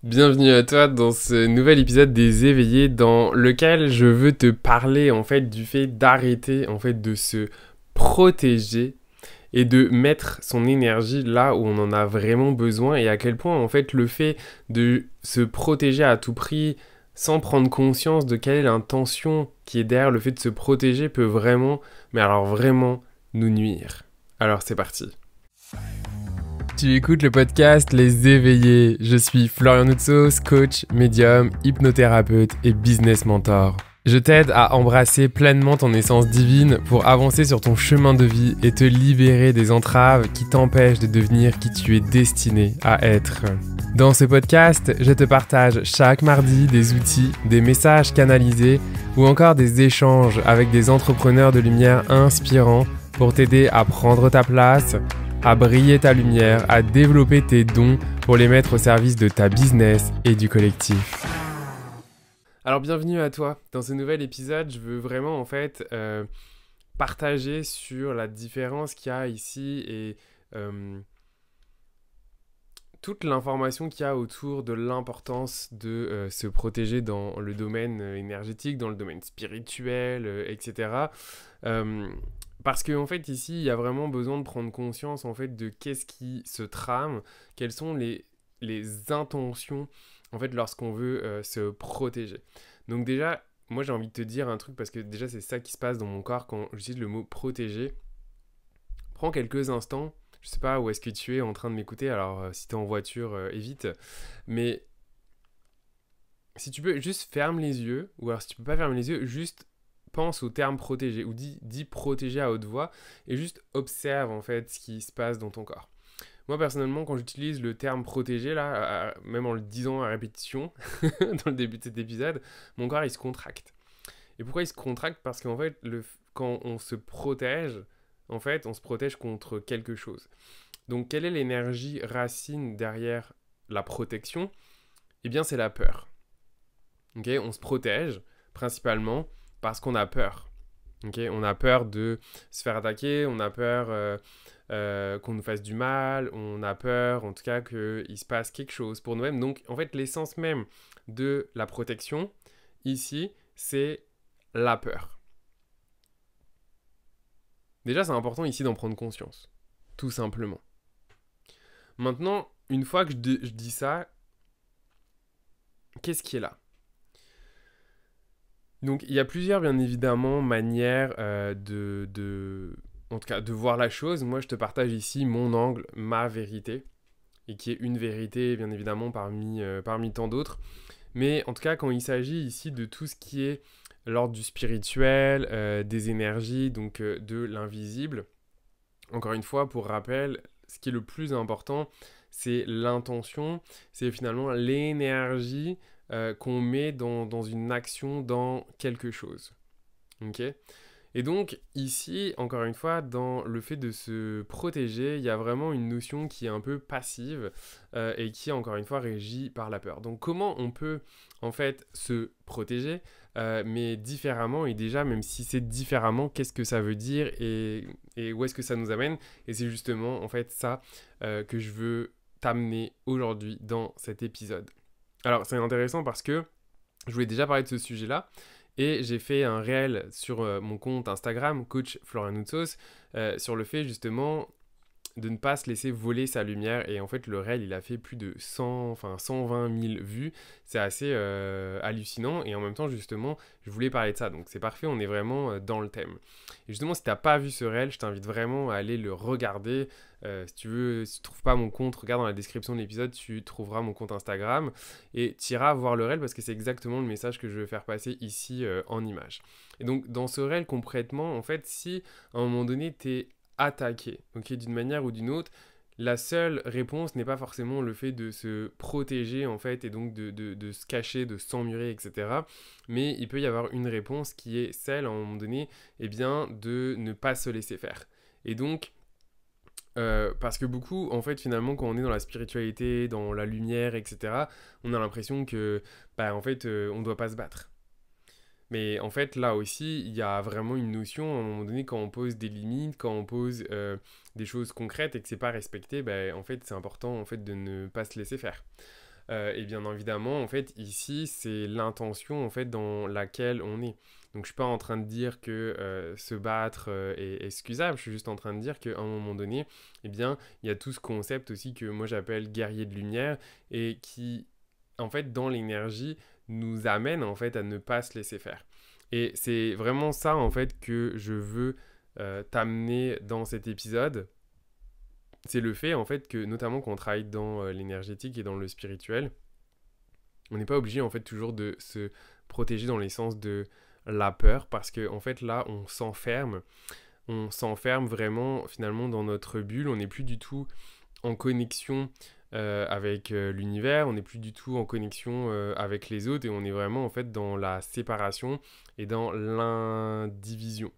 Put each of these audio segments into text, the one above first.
Bienvenue à toi dans ce nouvel épisode des éveillés dans lequel je veux te parler en fait du fait d'arrêter en fait de se protéger et de mettre son énergie là où on en a vraiment besoin et à quel point en fait le fait de se protéger à tout prix sans prendre conscience de quelle est l'intention qui est derrière le fait de se protéger peut vraiment, mais alors vraiment nous nuire. Alors c'est parti. Tu écoutes le podcast Les Éveillés. Je suis Florian Noutsos, coach, médium, hypnothérapeute et business mentor. Je t'aide à embrasser pleinement ton essence divine pour avancer sur ton chemin de vie et te libérer des entraves qui t'empêchent de devenir qui tu es destiné à être. Dans ce podcast, je te partage chaque mardi des outils, des messages canalisés ou encore des échanges avec des entrepreneurs de lumière inspirants pour t'aider à prendre ta place, à briller ta lumière, à développer tes dons pour les mettre au service de ta business et du collectif. Alors bienvenue à toi. Dans ce nouvel épisode, je veux vraiment en fait partager sur la différence qu'il y a ici et toute l'information qu'il y a autour de l'importance de se protéger dans le domaine énergétique, dans le domaine spirituel, etc. Parce qu'en fait, ici, il y a vraiment besoin de prendre conscience en fait, de qu'est-ce qui se trame, quelles sont les intentions en fait, lorsqu'on veut se protéger. Donc déjà, moi j'ai envie de te dire un truc parce que déjà c'est ça qui se passe dans mon corps quand j'utilise le mot protéger. Prends quelques instants, je sais pas où est-ce que tu es en train de m'écouter, alors si tu es en voiture, évite. Mais si tu peux, juste ferme les yeux, ou alors si tu peux pas fermer les yeux, juste pense au terme protéger, ou dis protéger à haute voix, et juste observe en fait ce qui se passe dans ton corps. Moi personnellement, quand j'utilise le terme protéger, là, même en le disant à répétition, dans le début de cet épisode, mon corps il se contracte. Et pourquoi il se contracte? Parce qu'en fait, quand on se protège, en fait, on se protège contre quelque chose. Donc, quelle est l'énergie racine derrière la protection? Eh bien, c'est la peur. Okay, on se protège principalement parce qu'on a peur. Okay, on a peur de se faire attaquer, on a peur qu'on nous fasse du mal, on a peur en tout cas qu'il se passe quelque chose pour nous-mêmes. Donc, en fait, l'essence même de la protection, ici, c'est la peur. Déjà, c'est important ici d'en prendre conscience, tout simplement. Maintenant, une fois que je dis ça, qu'est-ce qui est là? Donc, il y a plusieurs, bien évidemment, manières en tout cas, de voir la chose. Moi, je te partage ici mon angle, ma vérité, et qui est une vérité, bien évidemment, parmi tant d'autres. Mais en tout cas, quand il s'agit ici de tout ce qui est l'ordre du spirituel, des énergies, donc de l'invisible, encore une fois, pour rappel, ce qui est le plus important, c'est l'intention, c'est finalement l'énergie qu'on met dans une action, dans quelque chose. Ok ? Et donc ici, encore une fois, dans le fait de se protéger, il y a vraiment une notion qui est un peu passive et qui est encore une fois régie par la peur. Donc comment on peut en fait se protéger mais différemment, et déjà même si c'est différemment, qu'est-ce que ça veut dire et où est-ce que ça nous amène? Et c'est justement en fait ça que je veux t'amener aujourd'hui dans cet épisode. Alors c'est intéressant parce que je voulais déjà parler de ce sujet-là. Et j'ai fait un réel sur mon compte Instagram, coach Florian Noutsos, sur le fait justement de ne pas se laisser voler sa lumière. Et en fait, le réel, il a fait plus de 120 000 vues. C'est assez hallucinant. Et en même temps, justement, je voulais parler de ça. Donc c'est parfait, on est vraiment dans le thème. Et justement, si tu n'as pas vu ce réel, je t'invite vraiment à aller le regarder. Si tu veux, si tu ne trouves pas mon compte, regarde dans la description de l'épisode, tu trouveras mon compte Instagram. Et tu iras voir le réel parce que c'est exactement le message que je veux faire passer ici en image. Et donc, dans ce réel, concrètement, en fait, si à un moment donné, tu es attaquer, okay, d'une manière ou d'une autre, la seule réponse n'est pas forcément le fait de se protéger en fait et donc de se cacher, de s'emmurer, etc. Mais il peut y avoir une réponse qui est celle à un moment donné, eh bien, de ne pas se laisser faire. Et donc, parce que beaucoup, en fait, finalement, quand on est dans la spiritualité, dans la lumière, etc., on a l'impression que, en fait, on ne doit pas se battre. Mais en fait, là aussi, il y a vraiment une notion, à un moment donné, quand on pose des limites, quand on pose des choses concrètes et que c'est pas respecté, en fait, c'est important en fait, de ne pas se laisser faire. et bien évidemment, en fait, ici, c'est l'intention, en fait, dans laquelle on est. Donc, je suis pas en train de dire que se battre est excusable, je suis juste en train de dire qu'à un moment donné, eh bien, il y a tout ce concept aussi que moi j'appelle guerrier de lumière et qui, en fait, dans l'énergie, nous amène, en fait, à ne pas se laisser faire. Et c'est vraiment ça, en fait, que je veux t'amener dans cet épisode. C'est le fait, en fait, que notamment quand on travaille dans l'énergétique et dans le spirituel, on n'est pas obligé, en fait, toujours de se protéger dans les sens de la peur, parce que, en fait, là, on s'enferme vraiment, finalement, dans notre bulle, on n'est plus du tout en connexion avec l'univers, on n'est plus du tout en connexion avec les autres, et on est vraiment, en fait, dans la séparation et dans l'indivision.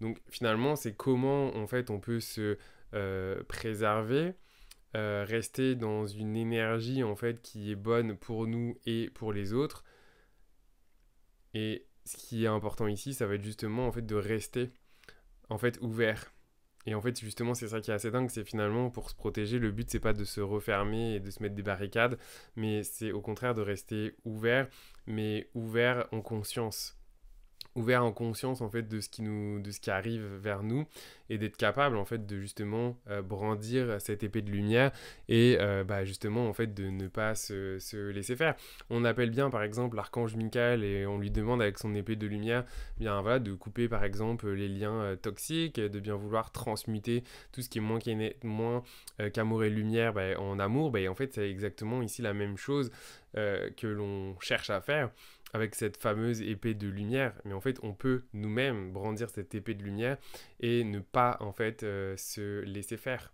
Donc finalement, c'est comment en fait on peut se préserver, rester dans une énergie en fait qui est bonne pour nous et pour les autres. Et ce qui est important ici, ça va être justement en fait de rester en fait ouvert. Et en fait, justement, c'est ça qui est assez dingue, c'est finalement pour se protéger, le but c'est pas de se refermer et de se mettre des barricades, mais c'est au contraire de rester ouvert, mais ouvert en conscience, ouvert en conscience en fait de ce qui arrive vers nous et d'être capable en fait de justement brandir cette épée de lumière et justement en fait de ne pas se laisser faire. On appelle bien par exemple l'archange Michael et on lui demande avec son épée de lumière bien voilà de couper par exemple les liens toxiques, de bien vouloir transmuter tout ce qui est moins qu'amour et lumière en amour. En fait c'est exactement ici la même chose que l'on cherche à faire avec cette fameuse épée de lumière, mais en fait on peut nous-mêmes brandir cette épée de lumière et ne pas en fait se laisser faire.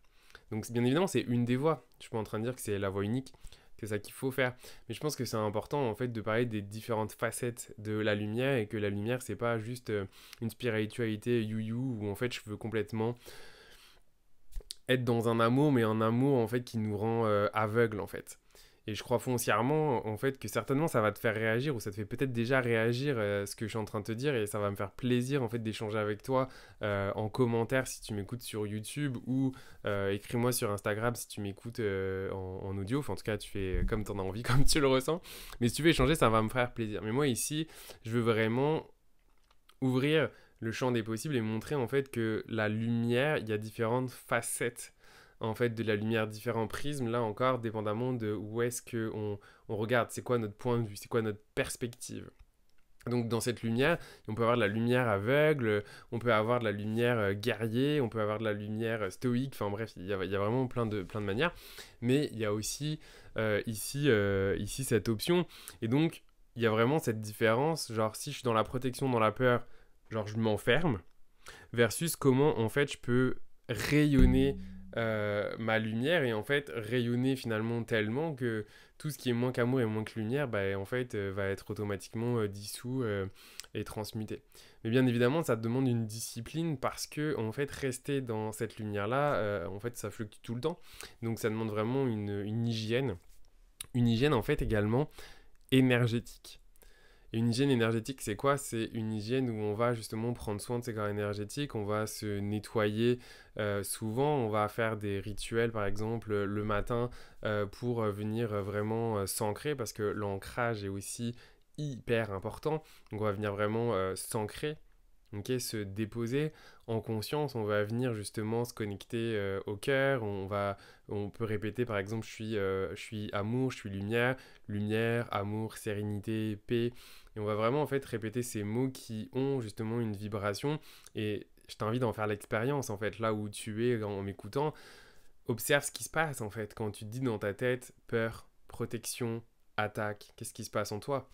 Donc bien évidemment c'est une des voies, je suis pas en train de dire que c'est la voie unique, c'est ça qu'il faut faire, mais je pense que c'est important en fait de parler des différentes facettes de la lumière et que la lumière c'est pas juste une spiritualité you où en fait je veux complètement être dans un amour, mais un amour en fait qui nous rend aveugle en fait. Et je crois foncièrement en fait que certainement ça va te faire réagir ou ça te fait peut-être déjà réagir ce que je suis en train de te dire et ça va me faire plaisir en fait d'échanger avec toi en commentaire si tu m'écoutes sur YouTube ou écris-moi sur Instagram si tu m'écoutes en audio. Enfin en tout cas tu fais comme tu en as envie, comme tu le ressens. Mais si tu veux échanger ça va me faire plaisir. Mais moi ici je veux vraiment ouvrir le champ des possibles et montrer en fait que la lumière, il y a différentes facettes en fait de la lumière, différents prismes, là encore, dépendamment de où est-ce qu'on regarde, c'est quoi notre point de vue, c'est quoi notre perspective. Donc dans cette lumière, on peut avoir de la lumière aveugle, on peut avoir de la lumière guerrier, on peut avoir de la lumière stoïque, enfin bref, il y a vraiment plein de manières. Mais il y a aussi ici cette option. Et donc, il y a vraiment cette différence, genre si je suis dans la protection, dans la peur, genre je m'enferme, versus comment en fait je peux rayonner ma lumière et en fait rayonner finalement tellement que tout ce qui est moins qu'amour et moins que lumière en fait va être automatiquement dissous et transmuté. Mais bien évidemment ça te demande une discipline parce que en fait rester dans cette lumière là en fait ça fluctue tout le temps, donc ça demande vraiment une hygiène en fait également énergétique. Et une hygiène énergétique, c'est quoi? C'est une hygiène où on va justement prendre soin de ses corps énergétiques, on va se nettoyer souvent, on va faire des rituels par exemple le matin pour venir vraiment s'ancrer parce que l'ancrage est aussi hyper important. Donc on va venir vraiment s'ancrer, okay, se déposer en conscience, on va venir justement se connecter au cœur, on peut répéter par exemple je suis amour, je suis lumière, lumière, amour, sérénité, paix. Et on va vraiment en fait répéter ces mots qui ont justement une vibration. Et je t'invite à en faire l'expérience en fait, là où tu es en m'écoutant. Observe ce qui se passe en fait quand tu te dis dans ta tête peur, protection, attaque. Qu'est-ce qui se passe en toi?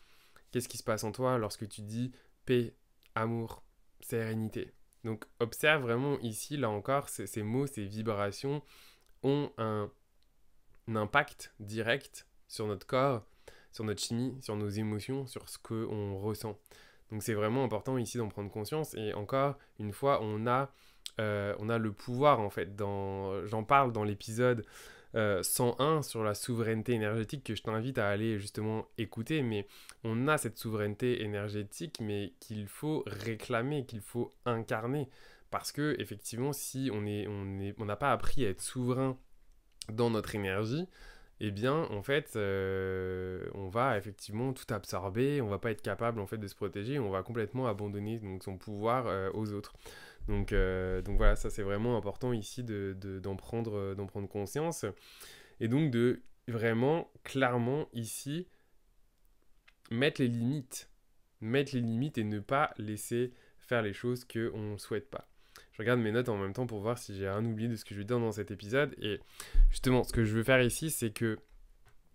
Qu'est-ce qui se passe en toi lorsque tu dis paix, amour, sérénité? Donc observe vraiment ici, là encore, ces mots, ces vibrations ont un impact direct sur notre corps, sur notre chimie, sur nos émotions, sur ce qu'on ressent. Donc c'est vraiment important ici d'en prendre conscience. Et encore une fois, on a le pouvoir en fait. J'en parle dans l'épisode 101 sur la souveraineté énergétique que je t'invite à aller justement écouter. Mais on a cette souveraineté énergétique, mais qu'il faut réclamer, qu'il faut incarner. Parce que effectivement, si on n'a pas appris à être souverain dans notre énergie, eh bien, en fait, on va effectivement tout absorber, on va pas être capable en fait de se protéger, on va complètement abandonner donc son pouvoir aux autres. Donc voilà, ça c'est vraiment important ici d'en prendre conscience et donc de vraiment clairement ici mettre les limites, et ne pas laisser faire les choses qu'on ne souhaite pas. Je regarde mes notes en même temps pour voir si j'ai rien oublié de ce que je vais dire dans cet épisode. Et justement, ce que je veux faire ici, c'est que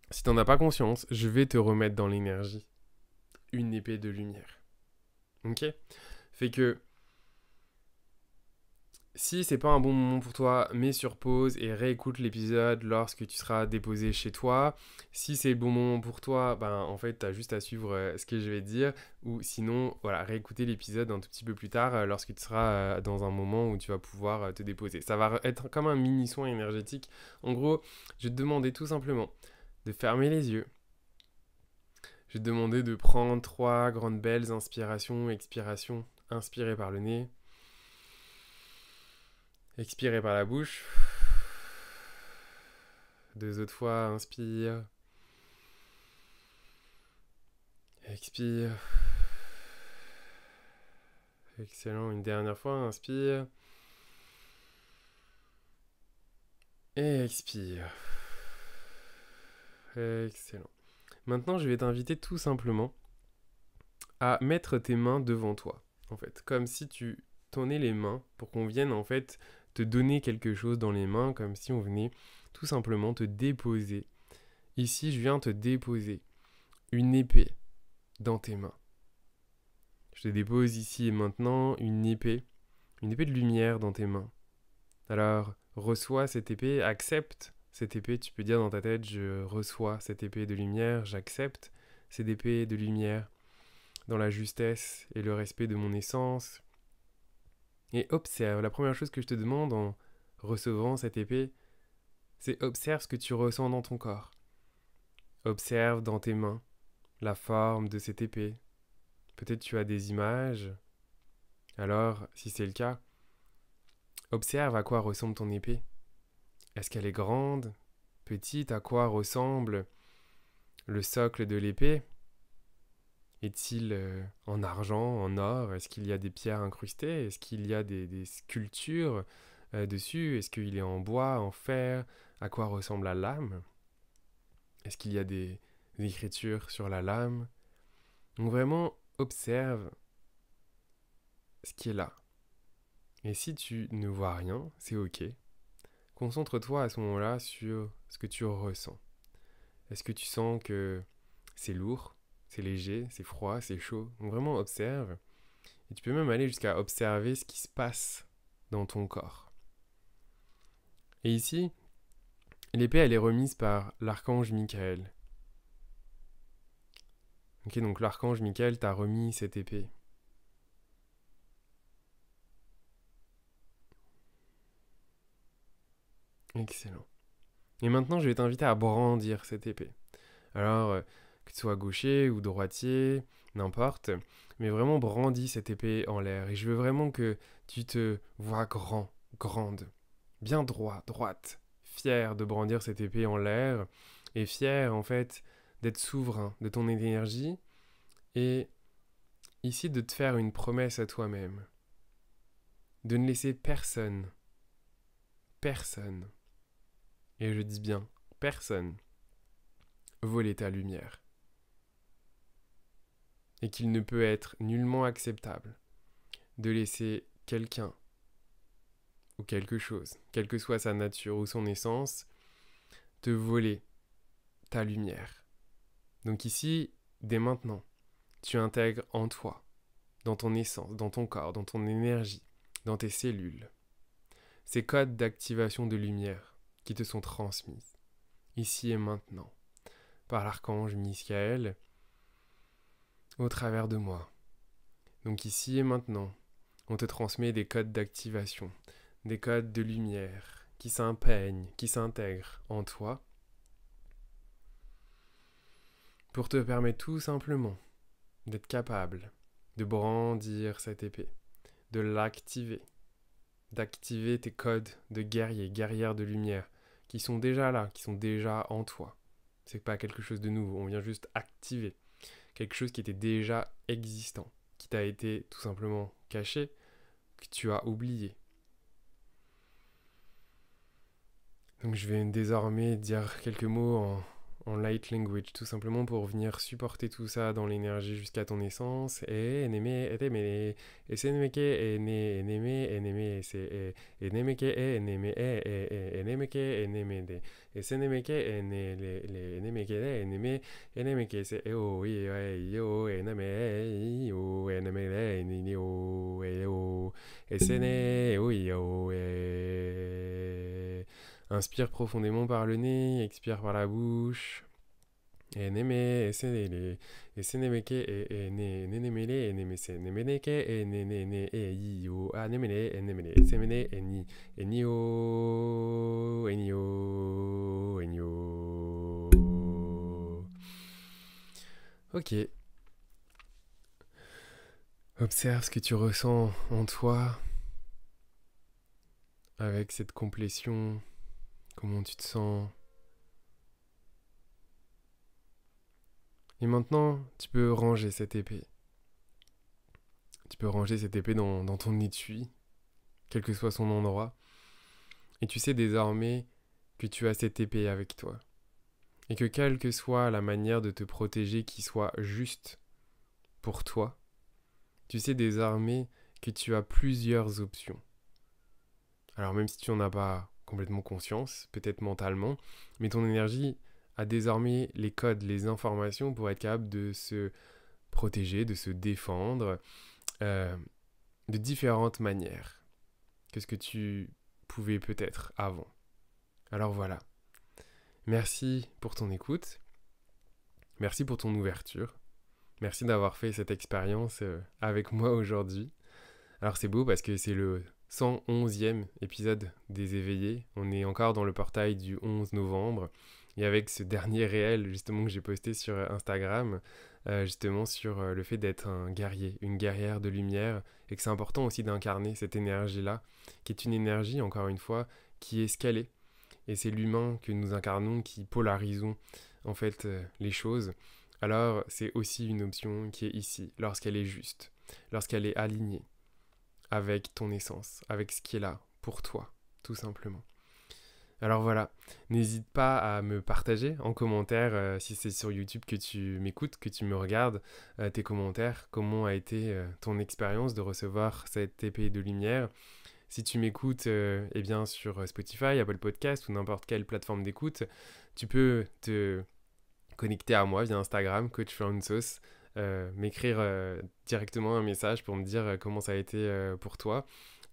si tu n'en as pas conscience, je vais te remettre dans l'énergie une épée de lumière. Ok? Fait que si c'est pas un bon moment pour toi, mets sur pause et réécoute l'épisode lorsque tu seras déposé chez toi. Si c'est le bon moment pour toi, ben en fait, tu as juste à suivre ce que je vais te dire. Ou sinon, voilà, réécouter l'épisode un tout petit peu plus tard lorsque tu seras dans un moment où tu vas pouvoir te déposer. Ça va être comme un mini soin énergétique. En gros, je vais te demander tout simplement de fermer les yeux. Je vais te demander de prendre 3 grandes belles inspirations, expirations. Inspirer par le nez. Expirez par la bouche. 2 autres fois, inspire. Expire. Excellent, une dernière fois, inspire. Et expire. Excellent. Maintenant, je vais t'inviter tout simplement à mettre tes mains devant toi, en fait. Comme si tu tenais les mains pour qu'on vienne, en fait, te donner quelque chose dans les mains, comme si on venait tout simplement te déposer. Ici, je viens te déposer une épée dans tes mains. Je te dépose ici et maintenant une épée de lumière dans tes mains. Alors, reçois cette épée, accepte cette épée. Tu peux dire dans ta tête, je reçois cette épée de lumière, j'accepte cette épée de lumière dans la justesse et le respect de mon essence. Et observe. La première chose que je te demande en recevant cette épée, c'est observe ce que tu ressens dans ton corps. Observe dans tes mains la forme de cette épée. Peut-être tu as des images. Alors, si c'est le cas, observe à quoi ressemble ton épée. Est-ce qu'elle est grande, petite, à quoi ressemble le socle de l'épée? Est-il en argent, en or? Est-ce qu'il y a des pierres incrustées? Est-ce qu'il y a des sculptures dessus? Est-ce qu'il est en bois, en fer? À quoi ressemble la lame? Est-ce qu'il y a des écritures sur la lame? Donc vraiment, observe ce qui est là. Et si tu ne vois rien, c'est ok. Concentre-toi à ce moment-là sur ce que tu ressens. Est-ce que tu sens que c'est lourd, c'est léger, c'est froid, c'est chaud? Donc vraiment observe. Et tu peux même aller jusqu'à observer ce qui se passe dans ton corps. Et ici, l'épée elle est remise par l'archange Michael. Ok, donc l'archange Michael t'a remis cette épée. Excellent. Et maintenant, je vais t'inviter à brandir cette épée. Alors, que tu sois gaucher ou droitier, n'importe, mais vraiment brandis cette épée en l'air. Et je veux vraiment que tu te vois grand, grande, bien droit, droite, fier de brandir cette épée en l'air, et fier en fait d'être souverain de ton énergie, et ici de te faire une promesse à toi-même, de ne laisser personne, et je dis bien personne, voler ta lumière. Et qu'il ne peut être nullement acceptable de laisser quelqu'un ou quelque chose, quelle que soit sa nature ou son essence, te voler ta lumière. Donc ici, dès maintenant, tu intègres en toi, dans ton essence, dans ton corps, dans ton énergie, dans tes cellules, ces codes d'activation de lumière qui te sont transmises, ici et maintenant, par l'archange Michael, au travers de moi. Donc ici et maintenant, on te transmet des codes d'activation, des codes de lumière qui s'impeignent, qui s'intègrent en toi pour te permettre tout simplement d'être capable de brandir cette épée, de l'activer, d'activer tes codes de guerrier, guerrière de lumière qui sont déjà là, qui sont déjà en toi. C'est pas quelque chose de nouveau, on vient juste activer quelque chose qui était déjà existant, qui t'a été tout simplement caché, que tu as oublié. Donc je vais désormais dire quelques mots en light language, tout simplement pour venir supporter tout ça dans l'énergie jusqu'à ton essence. Et eneme, etemene, et senemeke, eneme, enemeke, enemeke, enemede, et senemeke, enemeke, enemeke, se eo, yo, ename, yo, enemele, nio, eo, et sene, yo, Inspire profondément par le nez, expire par la bouche. Et neme, et senele, et senemeke, et nenemele, et nemese, nemeneke, et nenene, et yo, a nemene, et nemene, et semene, et nio, et nio, et nio. Ok. Observe ce que tu ressens en toi avec cette complétion. Comment tu te sens? Et maintenant, tu peux ranger cette épée. Tu peux ranger cette épée dans ton étui, quel que soit son endroit. Et tu sais désormais que tu as cette épée avec toi. Et que quelle que soit la manière de te protéger qui soit juste pour toi, tu sais désormais que tu as plusieurs options. Alors même si tu n'en as pas complètement conscience, peut-être mentalement, mais ton énergie a désormais les codes, les informations pour être capable de se protéger, de se défendre de différentes manières que ce que tu pouvais peut-être avant. Alors voilà. Merci pour ton écoute. Merci pour ton ouverture. Merci d'avoir fait cette expérience avec moi aujourd'hui. Alors c'est beau parce que c'est le 111e épisode des Éveillés. On est encore dans le portail du 11 novembre. Et avec ce dernier réel justement que j'ai posté sur Instagram, justement sur le fait d'être un guerrier, une guerrière de lumière, et que c'est important aussi d'incarner cette énergie-là, qui est une énergie, encore une fois, qui est scalée. Et c'est l'humain que nous incarnons qui polarisons en fait les choses. Alors c'est aussi une option qui est ici, lorsqu'elle est juste, lorsqu'elle est alignée avec ton essence, avec ce qui est là pour toi, tout simplement. Alors voilà, n'hésite pas à me partager en commentaire si c'est sur YouTube que tu m'écoutes, que tu me regardes, tes commentaires, comment a été ton expérience de recevoir cette épée de lumière. Si tu m'écoutes eh bien sur Spotify, Apple Podcast ou n'importe quelle plateforme d'écoute, tu peux te connecter à moi via Instagram, Coach Fransos, m'écrire directement un message pour me dire comment ça a été pour toi.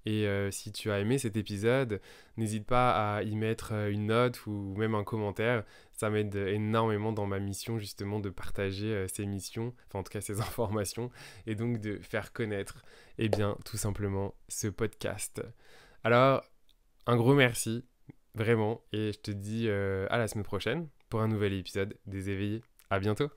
Et si tu as aimé cet épisode, n'hésite pas à y mettre une note ou même un commentaire. Ça m'aide énormément dans ma mission justement de partager ces missions, enfin en tout cas ces informations, et donc de faire connaître, eh bien, tout simplement ce podcast. Alors, un gros merci, vraiment, et je te dis à la semaine prochaine pour un nouvel épisode des Éveillés. À bientôt!